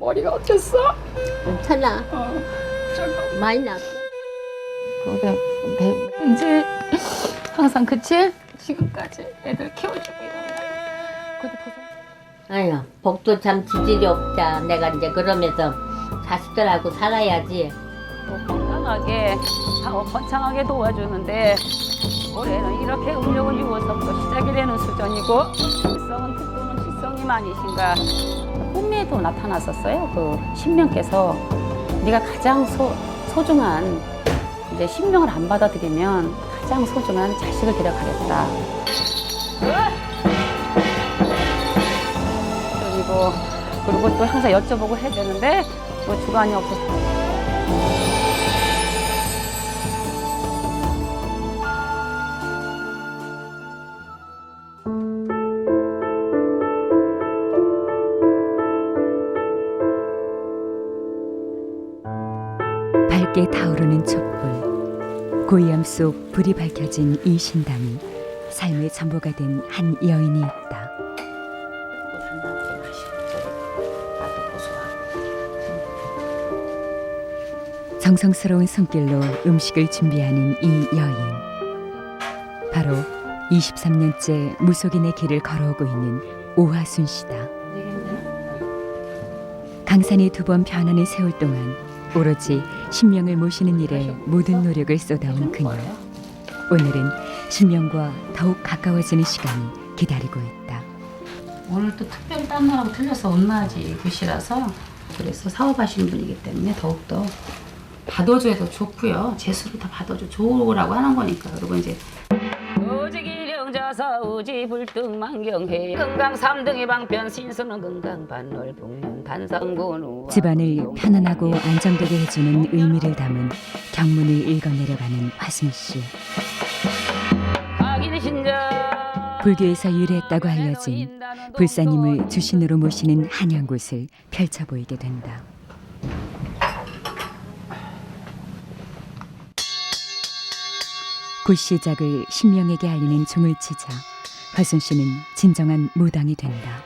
머리가 어땠어? 괜찮아. 잠깐. 많이 났어. 그래, 이제 항상 그치? 지금까지 애들 키워주고 이러면 그래도 아유, 복도 참 지질이 없자. 내가 이제 그러면서 자식들하고 살아야지. 또 건강하게 하고 번창하게 도와주는데 올해는 이렇게 음력은 6월서부터 시작이 되는 수준이고 질성은 특도는 질성님아니신가 꿈에도 나타났었어요. 그 신명께서 네가 가장 소중한 이제 신명을 안 받아들이면 가장 소중한 자식을 데려가겠다. 그리고 또 항상 여쭤보고 해야 되는데 뭐 주관이 없어서. 밝게 타오르는 촛불, 고이함 속 불이 밝혀진 이 신당이 삶의 전부가 된 한 여인이 있다. 정성스러운 손길로 음식을 준비하는 이 여인, 바로 23년째 무속인의 길을 걸어오고 있는 오하순 씨다. 강산이 2번 변환을 세울 동안 오로지 신명을 모시는 일에 모든 노력을 쏟아온 그녀. 오늘은 신명과 더욱 가까워지는 시간이 기다리고 있다. 오늘 또 특별히 딴 나라하고 틀려서 온낮이 굿이라서 그래서 사업하시는 분이기 때문에 더욱더 받아줘도 좋고요. 재수를 다 받아줘 좋으라고 하는 거니까. 그리고 이제 오지기령자사 우지불등만경해 건강 3등의 방편 신선은 건강 반월 북면 단상군우 집안을 편안하고 안정되게 해주는 의미를 담은 경문을 읽어내려가는 화순 씨. 불교에서 유래했다고 알려진 불사님을 주신으로 모시는 한양굿을 펼쳐 보이게 된다. 굿 시작을 신명에게 알리는 종을 치자 화순 씨는 진정한 무당이 된다.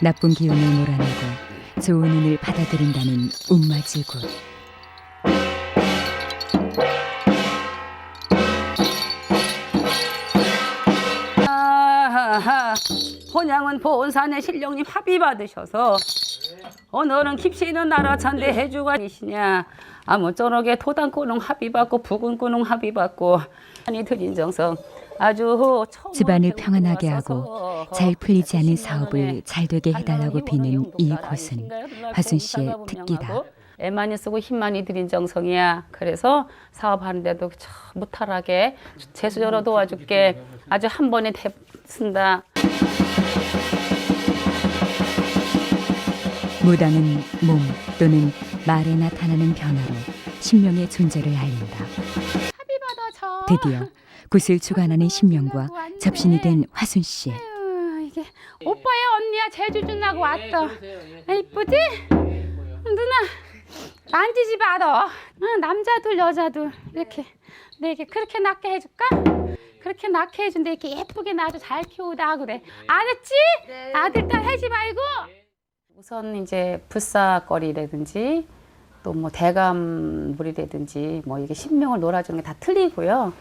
나쁜 기운을 몰아내고 좋은 운을 받아들인다는 운맞이 굿. 혼양은 보은산의 신령님 합의 받으셔서 오늘은 깊이는 나라 찬대 해주관이시냐 아무쪼록에 토단꾸농 합의 받고 부근꾸농 합의 받고 아니 드린 정성 아주 집안을 평안하게 하고 잘 풀리지 않은 사업을 잘 되게 해달라고 비는 이 곳은 화순 씨의 특기다. 애 많이 쓰고 힘 많이 들인 정성이야. 그래서 사업하는데도 무탈하게 재수 열어 도와줄게. 아주 한 번에 쓴다. 무당은 몸 또는 말에 나타나는 변화로 신명의 존재를 알린다. 드디어 굿을 주관하는 신명과 접신이 된 화순 씨. 이게 오빠야 언니야 제주 준다고 왔어. 이쁘지? 누나 만지지 마라. 남자들 여자들 이렇게 내게 그렇게 낳게 해줄까? 그렇게 낳게 해준데 이렇게 예쁘게 낳아도 잘 키우다 그래. 알았지? 네. 아들 딸 하지 말고. 우선 이제 불사거리라든지 또 뭐 대감물이라든지 뭐 이게 신명을 놀아주는 게 다 틀리고요.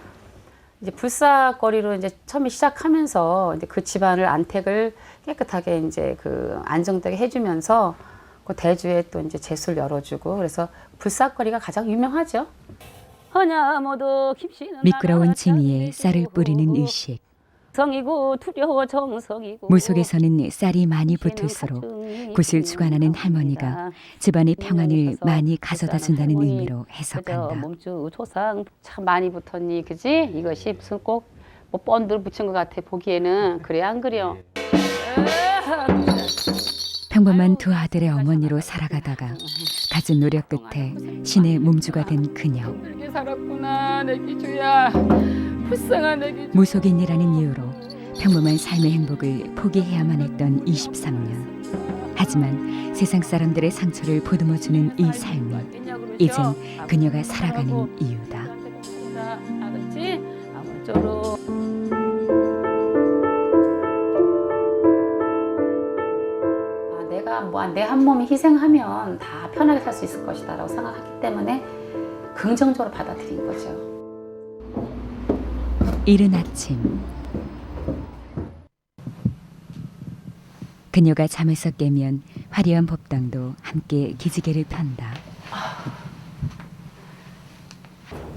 이제 불사거리로 이제 처음에 시작하면서 이제 그 집안을 안택을 깨끗하게 이제 그 안정되게 해주면서 그 대주에 또 이제 재수를 열어주고 그래서 불사거리가 가장 유명하죠. 미끄러운 징이에 쌀을 뿌리는 의식. 성이고 두려워 정성이고 무속에서는 쌀이 많이 붙을수록 굿을 주관하는 할머니가 집안의 평안을 많이 가져다 준다는 의미로 해석한다. 몸주 조상 참 많이 붙었니 그지? 이것이 무슨 꼭 뭐 번들 붙인 것 같아 보기에는. 그래 안 그래요? 평범한 두 아들의 어머니로 살아가다가 갖은 노력 끝에 신의 몸주가 된 그녀. 이렇게 살았구나 내 기주야. 불쌍한 내 기주. 무속인이라는 이유로 평범한 삶의 행복을 포기해야만 했던 23년. 하지만 세상 사람들의 상처를 보듬어주는 이 삶이 이젠 그녀가 살아가는 이유다. 알았지? 아무쪼록 내가 내 한 몸이 희생하면 다 편하게 살 수 있을 것이다 라고 생각하기 때문에 긍정적으로 받아들인 거죠. 이른 아침 그녀가 잠에서 깨면 화려한 법당도 함께 기지개를 편다.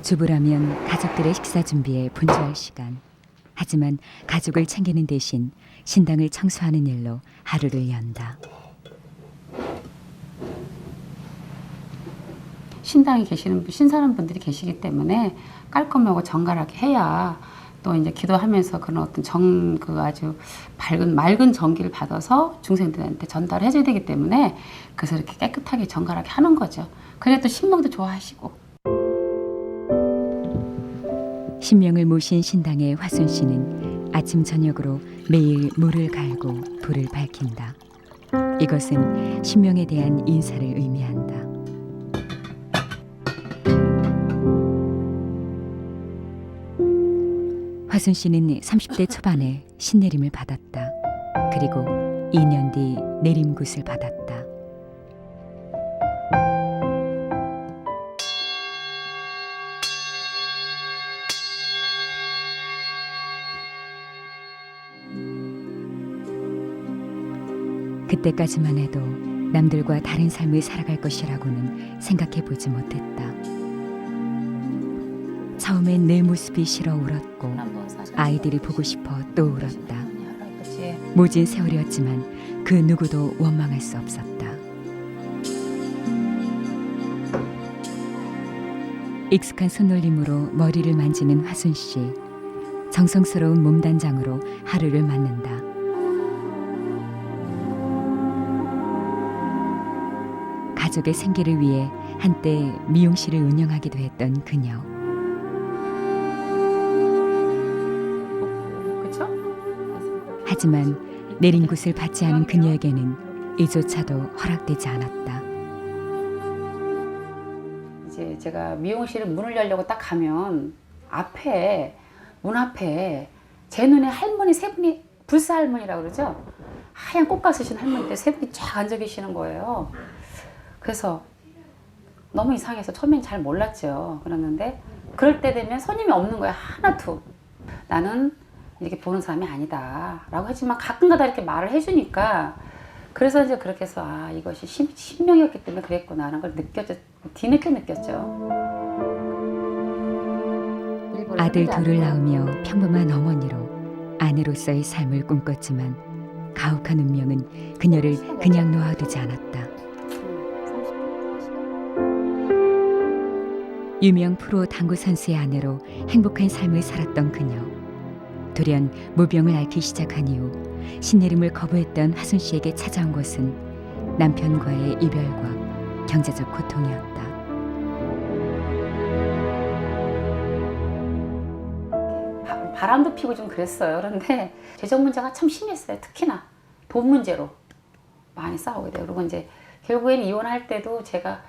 주부라면 가족들의 식사 준비에 분주할 시간. 하지만 가족을 챙기는 대신 신당을 청소하는 일로 하루를 연다. 신당에 계시는 신선한 분들이 계시기 때문에 깔끔하고 정갈하게 해야 또 이제 기도하면서 그런 어떤 그 아주 맑은 전기를 받아서 중생들한테 전달해줘야 되기 때문에 그래서 이렇게 깨끗하게 정갈하게 하는 거죠. 그래야 또 신명도 좋아하시고. 신명을 모신 신당의 화순 씨는 아침 저녁으로 매일 물을 갈고 불을 밝힌다. 이것은 신명에 대한 인사를 의미한다. 화순 씨는 30대 초반에 신내림을 받았다. 그리고 2년 뒤 내림굿을 받았다. 그때까지만 해도 남들과 다른 삶을 살아갈 것이라고는 생각해 보지 못했다. 처음엔 내 모습이 싫어 울었고 아이들이 보고 싶어 또 울었다. 모진 세월이었지만 그 누구도 원망할 수 없었다. 익숙한 손놀림으로 머리를 만지는 화순 씨. 정성스러운 몸단장으로 하루를 맞는다. 가족의 생계를 위해 한때 미용실을 운영하기도 했던 그녀. 하지만 내림굿을 받지 않은 그녀에게는 이조차도 허락되지 않았다. 이제 제가 미용실 문을 열려고 딱 가면 문 앞에 제 눈에 할머니 세 분이, 불사 할머니라고 그러죠? 하얀 꽃가 쓰신 할머니들 세 분이 쫙 앉아 계시는 거예요. 그래서 너무 이상해서 처음엔 잘 몰랐죠. 그랬는데 그럴 때 되면 손님이 없는 거야. 하나도. 나는 이렇게 보는 사람이 아니다 라고 했지만 가끔가다 이렇게 말을 해주니까 그래서 이제 그렇게 해서 아 이것이 신명이었기 때문에 그랬구나 하는 걸 뒤늦게 느꼈죠. 아들 둘을 낳으며 평범한 어머니로 아내로서의 삶을 꿈꿨지만 가혹한 운명은 그녀를 그냥 놓아두지 않았다. 유명 프로 당구 선수의 아내로 행복한 삶을 살았던 그녀. 돌연 모병을 앓기 시작한 이후 신내림을 거부했던 화순 씨에게 찾아온 것은 남편과의 이별과 경제적 고통이었다. 바람도 피고 좀 그랬어요. 그런데 재정 문제가 참 심했어요. 특히나 돈 문제로 많이 싸우게 돼요. 그리고 이제 결국에는 이혼할 때도 제가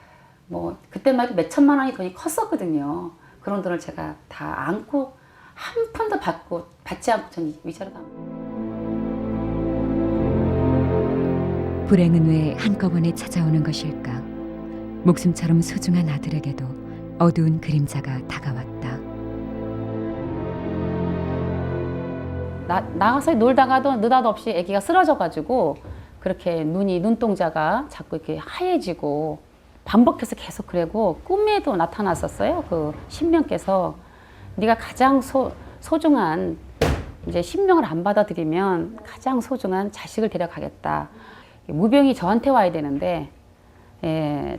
뭐 그때만 해도 몇 천만 원이 돈이 컸었거든요. 그런 돈을 제가 다 안고 한 푼도 받지 않고 전 위자료 다. 불행은 왜 한꺼번에 찾아오는 것일까? 목숨처럼 소중한 아들에게도 어두운 그림자가 다가왔다. 나가서 놀다가도 느닷없이 아기가 쓰러져가지고 그렇게 눈동자가 자꾸 이렇게 하얘지고 반복해서 계속 그러고 꿈에도 나타났었어요. 그 신명께서 네가 가장 소중한 이제 신명을 안 받아들이면 가장 소중한 자식을 데려가겠다. 무병이 저한테 와야 되는데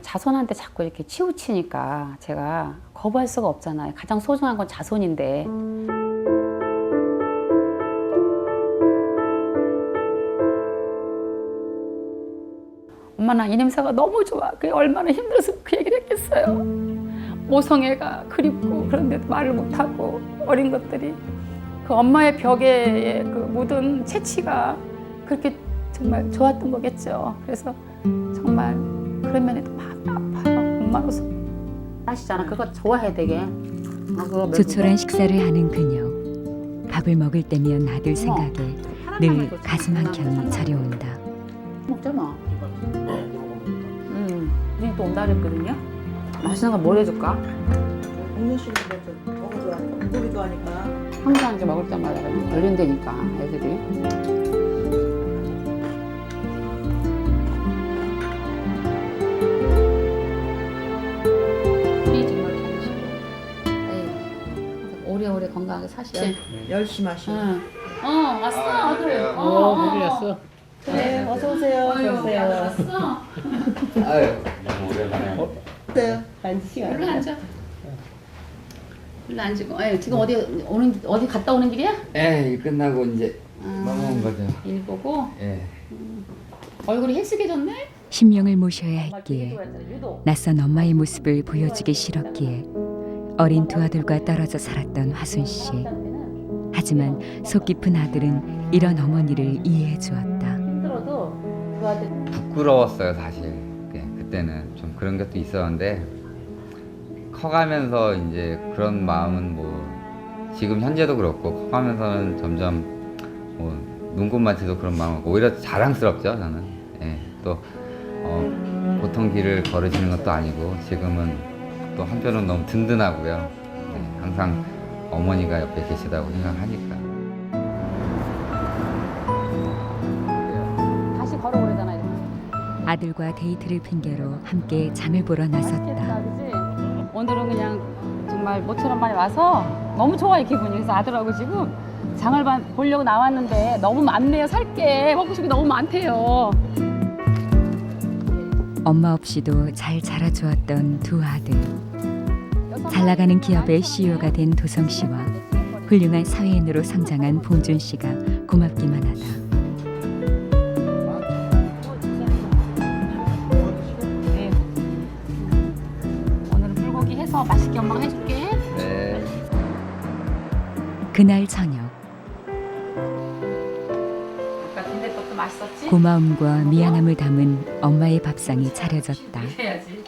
자손한테 자꾸 이렇게 치우치니까 제가 거부할 수가 없잖아요. 가장 소중한 건 자손인데. 엄마 나 이 냄새가 너무 좋아. 그게 얼마나 힘들어서 그 얘기를 했겠어요. 모성애가 그립고 그런데도 말을 못하고 어린 것들이 그 엄마의 벽에 그 묻은 채취가 그렇게 정말 좋았던 거겠죠. 그래서 정말 그런 면에도 마음이 아파요. 엄마로서. 아시잖아. 그거 좋아해야 되게. 조촐한 식사를 하는 그녀. 밥을 먹을 때면 아들 생각에 늘 가슴 한켠이 저려온다. 먹잖아. 우리 또 온다 그랬거든요. 맛있는 거 뭘 해줄까? 먹는 식으로 너무 좋아하니까 물고기 좋아하니까 항상 이제 먹을 때마다 걸린다니까 애들이. 오래오래 건강하게 사시지. 열심히 하시고. 왔어 아들. 모르겠어. 네, 어서 오세요. 아유, 오세요. 왔어. 아유, 너무 오랜만에. 오세요. 앉으시고. 일로 앉아. 일로 앉고. 지금 어디 갔다 오는 길이야? 예, 일 끝나고 이제 넘어온 거죠. 일 보고. 예. 얼굴이 헬쓱해졌네. 신명을 모셔야 했기에 낯선 엄마의 모습을 보여주기 싫었기에 어린 두 아들과 떨어져 살았던 화순 씨. 하지만 속 깊은 아들은 이런 어머니를 이해해 주었다. 힘들어도 그 아들. 부끄러웠어요, 사실. 그때는 좀 그런 것도 있었는데 커가면서 이제 그런 마음은 뭐 지금 현재도 그렇고 커가면서는 점점 뭐 눈꽃만치도 그런 마음이고 오히려 자랑스럽죠, 저는. 예, 또 보통 길을 걸으시는 것도 아니고 지금은 또 한편은 너무 든든하고요. 예, 항상 어머니가 옆에 계시다고 생각하니까. 다시 걸어오래잖아 이렇게. 아들과 데이트를 핑계로 함께 장을 보러 나섰다. 그치? 오늘은 그냥 정말 모처럼 많이 와서 너무 좋아요 기분이. 그래서 아들하고 지금 장을 보려고 나왔는데 너무 많네요. 살게 먹고 싶은 게 너무 많대요. 엄마 없이도 잘 자라주었던 두 아들. 잘 나가는 기업의 CEO가 된 도성 씨와 훌륭한 사회인으로 성장한 봉준 씨가 고맙기만 하다. 네. 오늘은 불고기 해서 맛있게 엄마가 해줄게. 네. 그날 저녁 아까 빈대떡도 맛있었지? 고마움과 미안함을 담은 엄마의 밥상이 차려졌다. 해야지.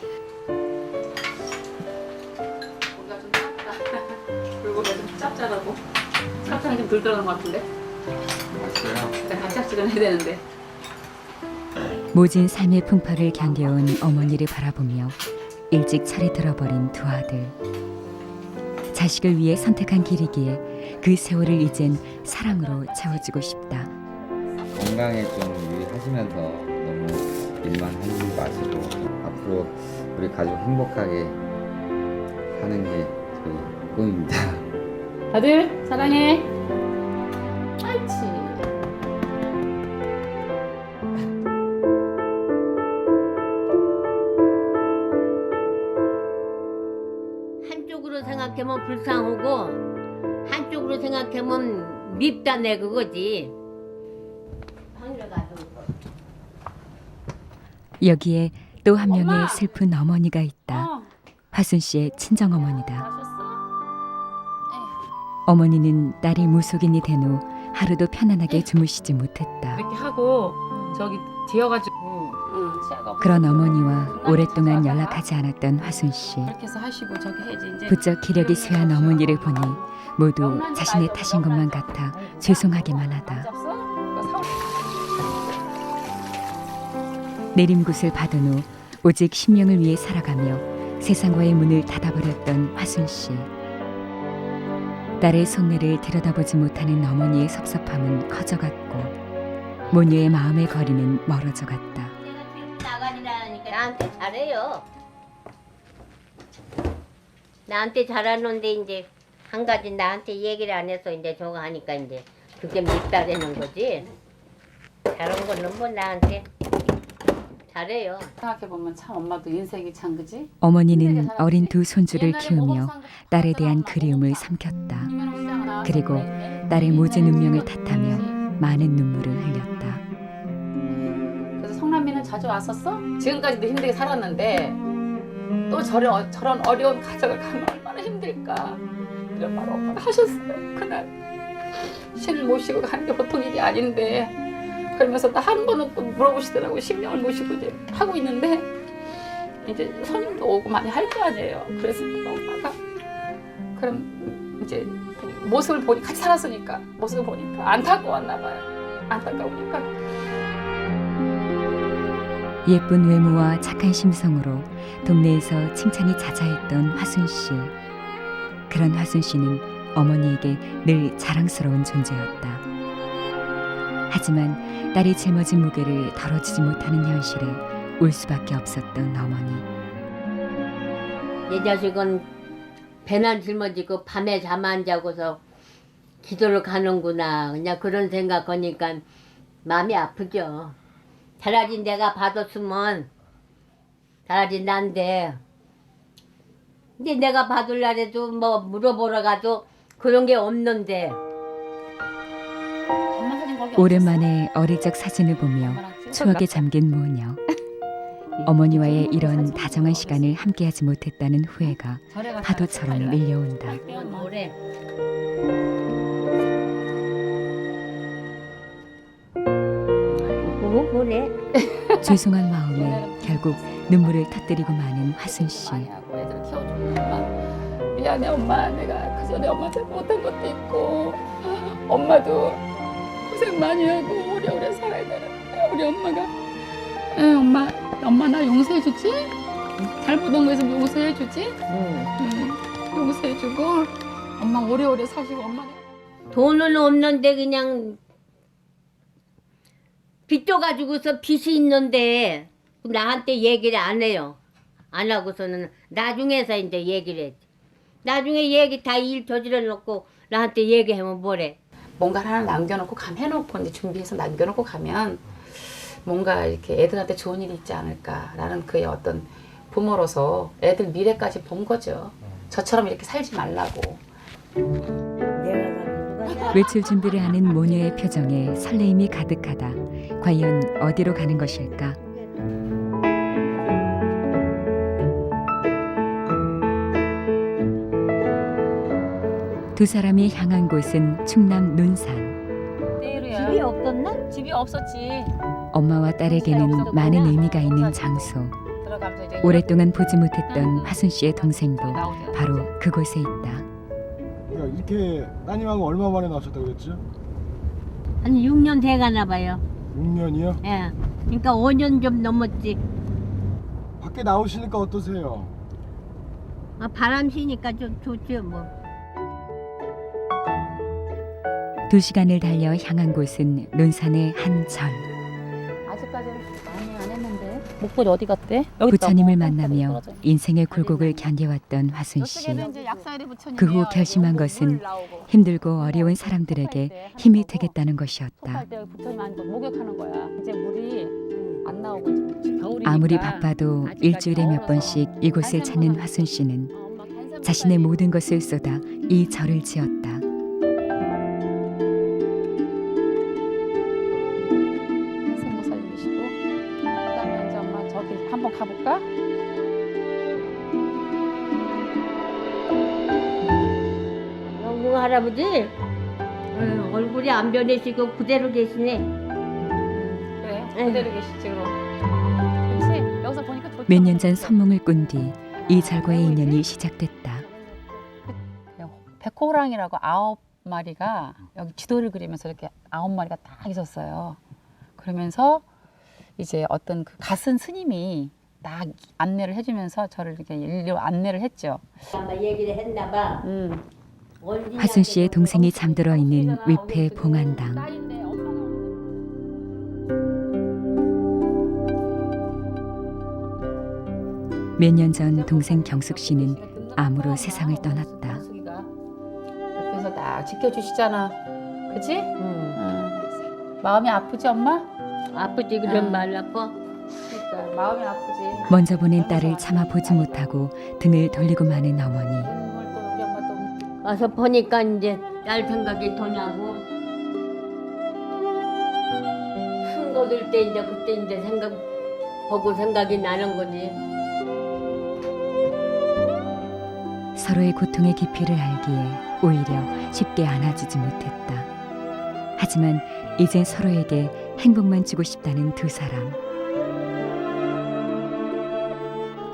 고기가 좀 작다. 불고기가 좀 짭짤하고 설탕이 좀 덜 들어간 것 같은데? 맛있어요. 달짝지근해야 되는데. 모진 삶의 풍파를 견뎌온 어머니를 바라보며 일찍 철이 들어버린 두 아들. 자식을 위해 선택한 길이기에 그 세월을 이젠 사랑으로 채워주고 싶다. 건강에 좀 유의하시면서 너무 일만 하지 마시고 앞으로 우리 가족 행복하게 하는 게 저희 꿈입니다. 아들 사랑해. 옳지. 한쪽으로 생각하면 불쌍하고 한쪽으로 생각하면 밉다네 그거지. 여기에 또 한 명의 엄마! 슬픈 어머니가 있다. 화순 씨의 친정 어머니다. 마셨어? 어머니는 딸이 무속인이 된 후 하루도 편안하게 주무시지 못했다. 이렇게 하고 저기 지어가지고. 치아가 그런 어머니와 없어서 오랫동안 가져와서 연락하지 않았던 화순 씨. 그렇게 해서 하시고 저기 해야지 이제. 부쩍 기력이 쇠한 어머니를 보니 모두 자신의 탓인 것만 같아 죄송하기만 하다. 내림굿을 받은 후 오직 신명을 위해 살아가며 세상과의 문을 닫아버렸던 화순 씨. 딸의 속내를 들여다보지 못하는 어머니의 섭섭함은 커져갔고 모녀의 마음의 거리는 멀어져 갔다. 나가니라니까 나한테 잘해요. 나한테 잘하는데 이제 한 가지 나한테 얘기를 안 해서 이제 저거 하니까 이제 그게 밉다되는 거지. 잘한 거는 뭐 나한테 잘해요. 생각해 보면 참 엄마도 인생이 참 그지? 어머니는 어린 두 손주를 키우며 딸에 대한 그리움을 삼켰다. 그리고 딸의 모진 운명을 탓하며 많은 눈물을 흘렸다. 그래서 성남이는 자주 왔었어? 지금까지도 힘들게 살았는데 또 저런 어려운 가정을 가면 얼마나 힘들까 이런 말을 엄마가 하셨어요. 그날 신을 모시고 가는 게 보통 일이 아닌데 그러면서 나 한 번은 또 물어보시더라고요. 신명을 모시고 이제 하고 있는데 이제 손님도 오고 많이 할 거 아니에요. 그래서 엄마가 그럼 이제 모습을 보니 같이 살았으니까 모습을 보니까 안타까웠나 봐요. 안타까우니까 예쁜 외모와 착한 심성으로 동네에서 칭찬이 자자했던 화순 씨. 그런 화순 씨는 어머니에게 늘 자랑스러운 존재였다. 하지만 딸이 짊어진 무게를 덜어주지 못하는 현실에 울 수밖에 없었던 어머니. 내 자식은 배나 짊어지고 밤에 잠 안 자고서 기도를 가는구나. 그냥 그런 생각하니까 마음이 아프죠. 차라리 내가 받았으면 차라리 난데. 근데 내가 받을라 해도 뭐 물어보러 가도 그런 게 없는데. 오랜만에 어릴 적 사진을 보며 추억에 잠긴 모녀. 어머니와의 이런 다정한 시간을 함께하지 못했다는 후회가 파도처럼 밀려온다. 뭐래? 뭐래? 죄송한 마음에 결국 눈물을 터뜨리고 마는 화순 씨. 애들을 키워주는 엄마. 미안해 엄마. 내가 그 전에 엄마한테 못한 것도 있고 엄마도 고생 많이 하고 오래오래 살아야 되는데 우리 엄마가 엄마 나 용서해주지? 잘못한 거에서 용서해주지? 용서해주고 엄마 오래오래 사시고 엄마는 돈은 없는데 그냥 빚도 가지고서 빚이 있는데 나한테 얘기를 안 해요. 안 하고서는 나중에서 이제 얘기를 했지. 나중에 얘기 다 일 저질러 놓고 나한테 얘기하면 뭐래. 뭔가 하나 남겨놓고 해놓고 이제 준비해서 남겨놓고 가면 뭔가 이렇게 애들한테 좋은 일이 있지 않을까라는 그의 어떤 부모로서 애들 미래까지 본 거죠. 저처럼 이렇게 살지 말라고. 외출 준비를 하는 모녀의 표정에 설레임이 가득하다. 과연 어디로 가는 것일까? 두 사람이 향한 곳은 충남 논산. 집이 없었나? 집이 없었지. 엄마와 딸에게는 많은 의미가 있는 장소. 들어가면서 이제 오랫동안 보지 못했던 화순 씨의 동생도 바로 그곳에 있다. 이렇게 따님하고 얼마 만에 나오셨다고 그랬죠? 한 6년 돼가나 봐요. 6년이요? 예. 그러니까 5년 좀 넘었지. 밖에 나오시니까 어떠세요? 아, 바람 쉬니까 좀 좋죠 뭐. 2시간을 달려 향한 곳은 논산의 한 절. 아직까지는 많이 안 했는데. 목소리 어디 갔대? 부처님을 만나며 인생의 굴곡을 견뎌왔던 화순 씨. 그 후 결심한 것은 힘들고 어려운 사람들에게 힘이 되겠다는 것이었다. 때 부처님 앉고 목욕하는 거야. 이제 물이 안 나오고 이제 겨울이니까. 아무리 바빠도 일주일에 몇 번씩 이곳을 찾는 화순 씨는 자신의 모든 것을 쏟아 이 절을 지었다. 한생모살 주시고 그다음에 이제 엄마 저기 한번 가볼까? 영웅 할아버지 얼굴이 안 변해지고 그대로 계시네. 그래 그대로 계시지 그럼. 그렇지 여기서 보니까 좋죠. 몇 년 전 선몽을 꾼 뒤 이 절과의 인연이 시작됐다. 백호랑이라고 9마리가 여기 지도를 그리면서 이렇게 9마리가 딱 있었어요. 그러면서 이제 어떤 그 가슨 스님이 딱 안내를 해주면서 저를 이렇게 일로 안내를 했죠. 아마 얘기를 했나 봐. 화순 씨의 동생이 잠들어 있는 위패 봉안당. 딸인데 엄마가 몇 년 전 동생 경숙 씨는 암으로 세상을 떠났다. 옆에서 딱 지켜주시잖아. 그치? 마음이 아프지 엄마? 아프지 그런 말 아파. 그러니까 마음이 아프지. 먼저 보낸 딸을 참아 보지 못하고 등을 돌리고 마는 어머니. 눈물 또 우리 엄마 또 와서 보니까 이제 딸 생각이 더 나고 큰 거 들 때 이제 그때 이제 생각 보고 생각이 나는 거지. 서로의 고통의 깊이를 알기에 오히려 쉽게 안아주지 못했다. 하지만 이젠 서로에게 행복만 주고 싶다는 두 사람.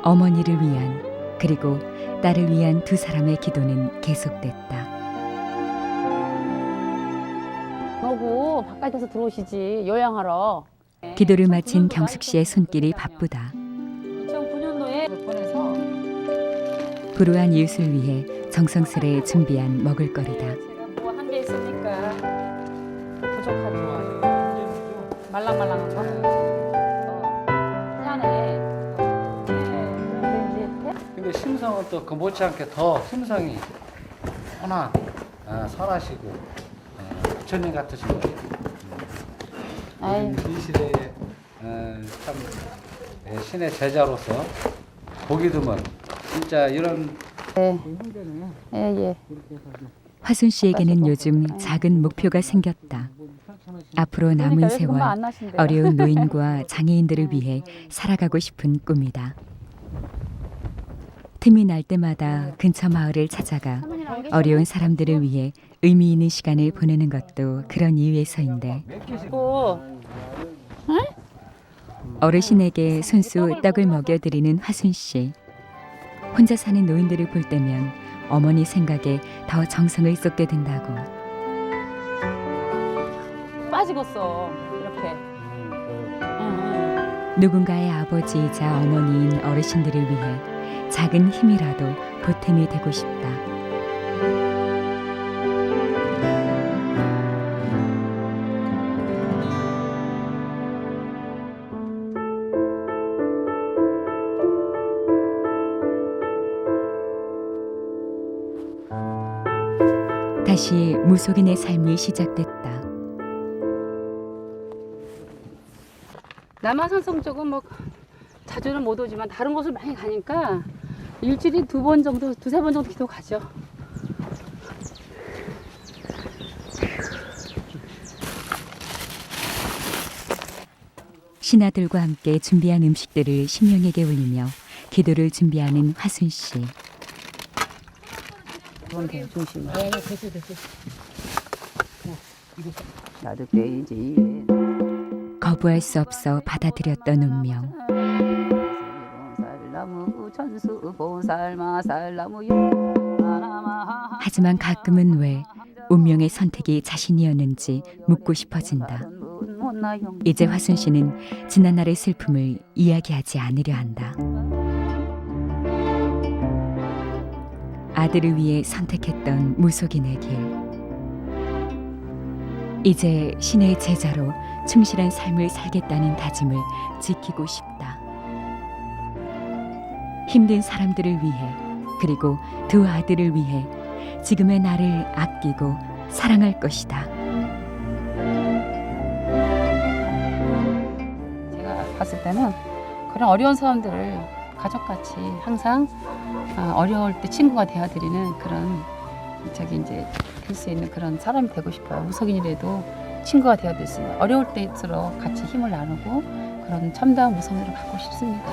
어머니를 위한 그리고 딸을 위한 두 사람의 기도는 계속됐다. 그러고 바깥에서 들어오시지 요양하러. 기도를 마친 경숙 씨의 손길이 바쁘다. 2009년도에 보내서 불우한 이웃을 위해 정성스레 준비한 먹을거리다. 제가 뭐 한 게 있으니까 부족하죠. 말랑말랑한 거. 미안해. 그런데 이제 근데 심성은 또 그 못지않게 더 심성이 하나 선하시고 부처님 같으신 거예요. 아이. 이 시대에 참 신의 제자로서 보기 드문 진짜 이런 예. 화순 씨에게는 요즘 작은 목표가 생겼다. 앞으로 남은 그러니까 세월 금방 안 나신대요. 어려운 노인과 장애인들을 위해 살아가고 싶은 꿈이다. 틈이 날 때마다 근처 마을을 찾아가 어려운 사람들을 위해 의미 있는 시간을 보내는 것도 그런 이유에서인데 어르신에게 손수 떡을 먹여드리는 화순 씨. 혼자 사는 노인들을 볼 때면 어머니 생각에 더 정성을 쏟게 된다고. 빠지겠어. 이렇게. 누군가의 아버지이자 어머니인 어르신들을 위해 작은 힘이라도 보탬이 되고 싶다. 다시 무속인의 삶이 시작됐다. 남한산성 쪽은 뭐 자주는 못 오지만 다른 곳을 많이 가니까 일주일에 2번 정도, 2-3번 정도 기도 가죠. 신하들과 함께 준비한 음식들을 신령에게 올리며 기도를 준비하는 화순 씨. 그건 돼요, 중심은. 나도 빼이지. 거부할 수 없어 받아들였던 운명. 살나무 천수 보살마 살나무 하지만 가끔은 왜 운명의 선택이 자신이었는지 묻고 싶어진다. 이제 화순 씨는 지난날의 슬픔을 이야기하지 않으려 한다. 아들을 위해 선택했던 무속인의 길. 이제 신의 제자로 충실한 삶을 살겠다는 다짐을 지키고 싶다. 힘든 사람들을 위해 그리고 두 아들을 위해 지금의 나를 아끼고 사랑할 것이다. 제가 봤을 때는 그런 어려운 사람들을 가족같이 항상 어려울 때 친구가 되어드리는 그런 이제 될 수 있는 그런 사람이 되고 싶어요. 무속인이라도 친구가 되어줄 수 있는 어려울 때일수록 같이 힘을 나누고 그런 참다운 무속인으로 갖고 싶습니다.